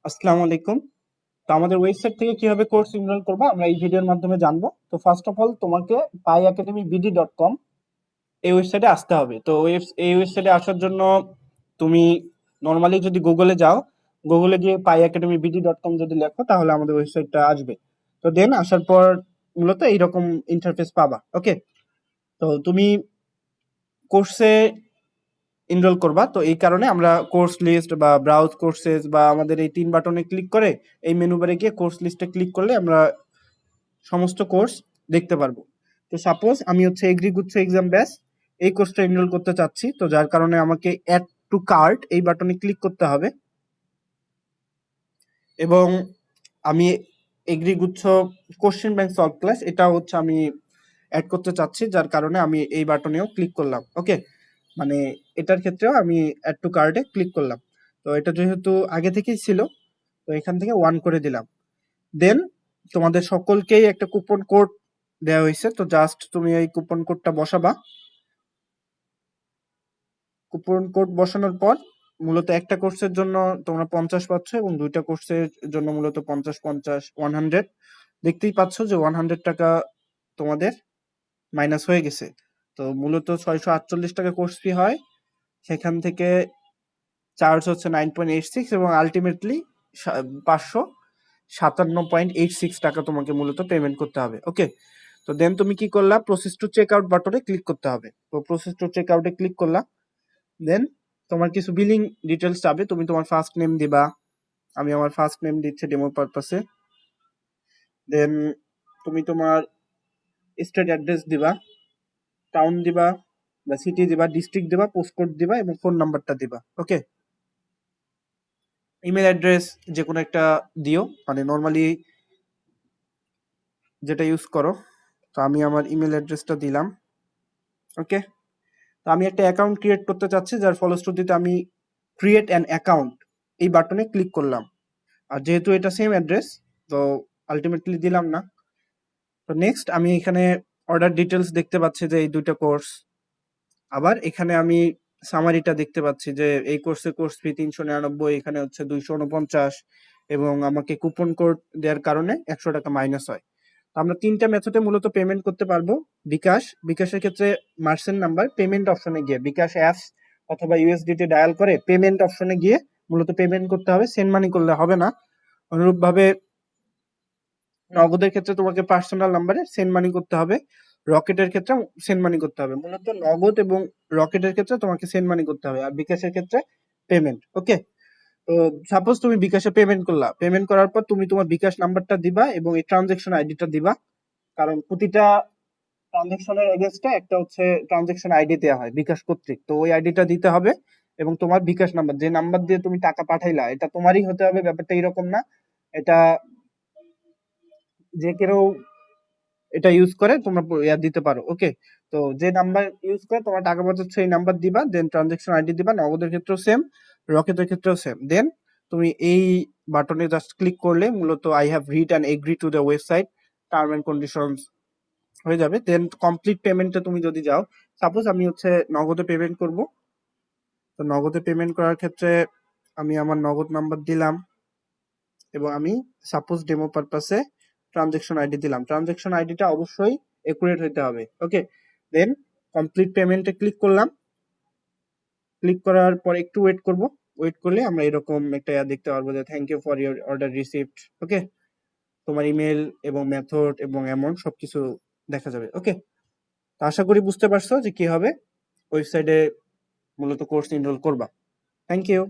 আসসালামু আলাইকুম। তো আমাদের ওয়েবসাইট থেকে কিভাবে কোর্স এনরোল করবো আমরা এই ভিডিওর মাধ্যমে জানবো। তো ফার্স্ট অফ অল তোমাকে paiacademybd.com এই ওয়েবসাইটে আসতে হবে। তো এই ওয়েবসাইটে আসার জন্য তুমি নর্মালি যদি গুগলে যাও, গুগলে গিয়ে paiacademybd.com যদি লেখো তাহলে আমাদের ওয়েবসাইটটা আসবে। তো দেন আসার পর মূলত এইরকম ইন্টারফেস পাবা। ওকে, তো তুমি কোর্সে এনরোল করবা। তো এই কারণে আমরা কোর্স লিস্ট বা ব্রাউজ কোর্সেস বা আমাদের এই 3 বাটনে ক্লিক করে এই মেনু বারে গিয়ে কোর্স লিস্টে ক্লিক করলে আমরা সমস্ত কোর্স দেখতে পারবো। তো সাপোজ আমি হচ্ছে এগ্রিগুচ্ছ এক্সাম ব্যাচ এই কোর্সটা এনরোল করতে চাচ্ছি, তো যার কারণে আমাকে অ্যাড টু কার্ট এই বাটনে ক্লিক করতে হবে এবং আমি এগ্রিগুচ্ছ কোশ্চেন ব্যাংক সলভ ক্লাস এটা হচ্ছে আমি অ্যাড করতে চাচ্ছি, যার কারণে আমি এই বাটনেও ক্লিক করলাম। ওকে, মানে এটার ক্ষেত্রেও আমি অ্যাড টু কার্টে ক্লিক করলাম। তো এটা যেহেতু আগে থেকেই ছিল, তো এখান থেকে 1 করে দিলাম। দেন তোমাদের সকলকেই একটা কুপন কোড দেওয়া হয়েছে, তো জাস্ট তুমি এই কুপন কোডটা বসাবা। কুপন কোড বসানোর পর মূলত একটা কোর্সের জন্য তোমরা 50 পাচ্ছ এবং দুইটা কোর্সের জন্য মূলত 50 50 100 দেখতেই পাচ্ছ যে 100 টাকা তোমাদের মাইনাস হয়ে গেছে। তো মূলত 648 টাকা কোর্স ফি হয়, সেখান থেকে চার্জ হচ্ছে 9.86 এবং আলটিমেটলি 557.86 টাকা তোমাকে মূলত পেমেন্ট করতে হবে। ওকে, তো দেন তুমি কি করলা, প্রসেস টু চেক আউট বাটনে ক্লিক করতে হবে। তো প্রসেস টু চেক আউটে ক্লিক করলা, দেন তোমার কিছু বিলিং ডিটেলস চাবে, তুমি তোমার ফার্স্ট নেম দিবা। আমি আমার ফার্স্ট নেম দিচ্ছি ডেমো পারপাসে। দেন তুমি তোমার স্টেট অ্যাড্রেস দিবা, টাউন দিবা বা সিটি দিবা, ডিস্ট্রিক্ট দিবা, পোস্টকোড দিবা এবং ফোন নাম্বারটা দিবা। ওকে, ইমেল অ্যাড্রেস যে কোনো একটা দিও, মানে নর্মালি যেটা ইউজ করো। তো আমি আমার ইমেল অ্যাড্রেসটা দিলাম। ওকে, তো আমি একটা অ্যাকাউন্ট ক্রিয়েট করতে চাচ্ছি, যার ফলশ্রুতিতে আমি ক্রিয়েট অ্যান অ্যাকাউন্ট এই বাটনে ক্লিক করলাম। আর যেহেতু এটা সেম অ্যাড্রেস, তো আলটিমেটলি দিলাম না। তো নেক্সট আমি এখানে অর্ডার ডিটেলস দেখতে পাচ্ছি যে এই দুইটা কোর্স। আবার এখানে আমি সামারিটা দেখতে পাচ্ছি যে এই কোর্সে কোর্স ফি 399, এখানে হচ্ছে 249 এবং আমাকে কুপন কোড দেওয়ার কারণে 100 টাকা মাইনাস হয়। তো আমরা 3টা মেথডে মূলত পেমেন্ট করতে পারবো। বিকাশের ক্ষেত্রে মার্চেন্ট নাম্বার পেমেন্ট অপশনে গিয়ে বিকাশ অ্যাপস অথবা ইউএসডিটি ডায়াল করে পেমেন্ট অপশনে গিয়ে মূলত পেমেন্ট করতে হবে, সেন্ড মানি করলে হবে না। অনুরূপভাবে নগদের ক্ষেত্রে তোমাকে পার্সোনাল নাম্বারে সেন্ড মানি করতে হবে, রকেটের ক্ষেত্রে সেন্ড মানি করতে হবে। মূলত নগদ এবং রকেটের ক্ষেত্রে তোমাকে সেন্ড মানি করতে হবে, আর বিকাশের ক্ষেত্রে পেমেন্ট। ওকে, তো সাপোজ তুমি বিকাশে পেমেন্ট করলা, পেমেন্ট করার পর তুমি তোমার বিকাশ নাম্বারটা দিবা এবং এই ট্রানজেকশন আইডিটা দিবা, কারণ প্রতিটা ট্রানজেকশনের এগেইনস্টে একটা হচ্ছে ট্রানজেকশন আইডি দেওয়া হয় বিকাশ কর্তৃক, তো ওই আইডিটা দিতে হবে এবং তোমার বিকাশ নাম্বার যে নাম্বার দিয়ে তুমি টাকা পাঠাইলা এটা তোমারই হতে হবে। ব্যাপারটা এরকম না, এটা যে কেউ এটা ইউজ করে তোমরা ইয়া দিতে পারো। ওকে, তো যে নাম্বার ইউজ করে তোমার টাকা পাঠাচ্ছে এই নাম্বার দিবা, দেন ট্রানজেকশন আইডি দিবা। নগদের ক্ষেত্রেও সেম, রকেটের ক্ষেত্রেও সেম। দেন তুমি এই বাটনে জাস্ট ক্লিক করলে মূলত I have read and agree to the website term and conditions হয়ে যাবে। দেন কমপ্লিট পেমেন্টে তুমি যদি যাও, সাপোজ আমি হচ্ছে নগদে পেমেন্ট করব। তো নগদে পেমেন্ট করার ক্ষেত্রে আমি আমার নগদ নাম্বার দিলাম এবং আমি সাপোজ ডেমো পারপাসে ট্রানজেকশন আইডি দিলাম। ট্রানজেকশন আইডিটা অবশ্যই একুরেট হইতে হবে। ওকে, দেন কমপ্লিট পেমেন্টে ক্লিক করলাম। ক্লিক করার পর একটু ওয়েট করব, ওয়েট করলে আমরা এরকম একটা দেখতে পারবো যে thank you for your order received. Okay, তোমার ইমেল এবং মেথড এবং অ্যামাউন্ট সবকিছু দেখা যাবে। ওকে, তো আশা করি বুঝতে পারছো যে কিভাবে ওয়েবসাইটে মূলত কোর্স এনরোল করবা। Thank you.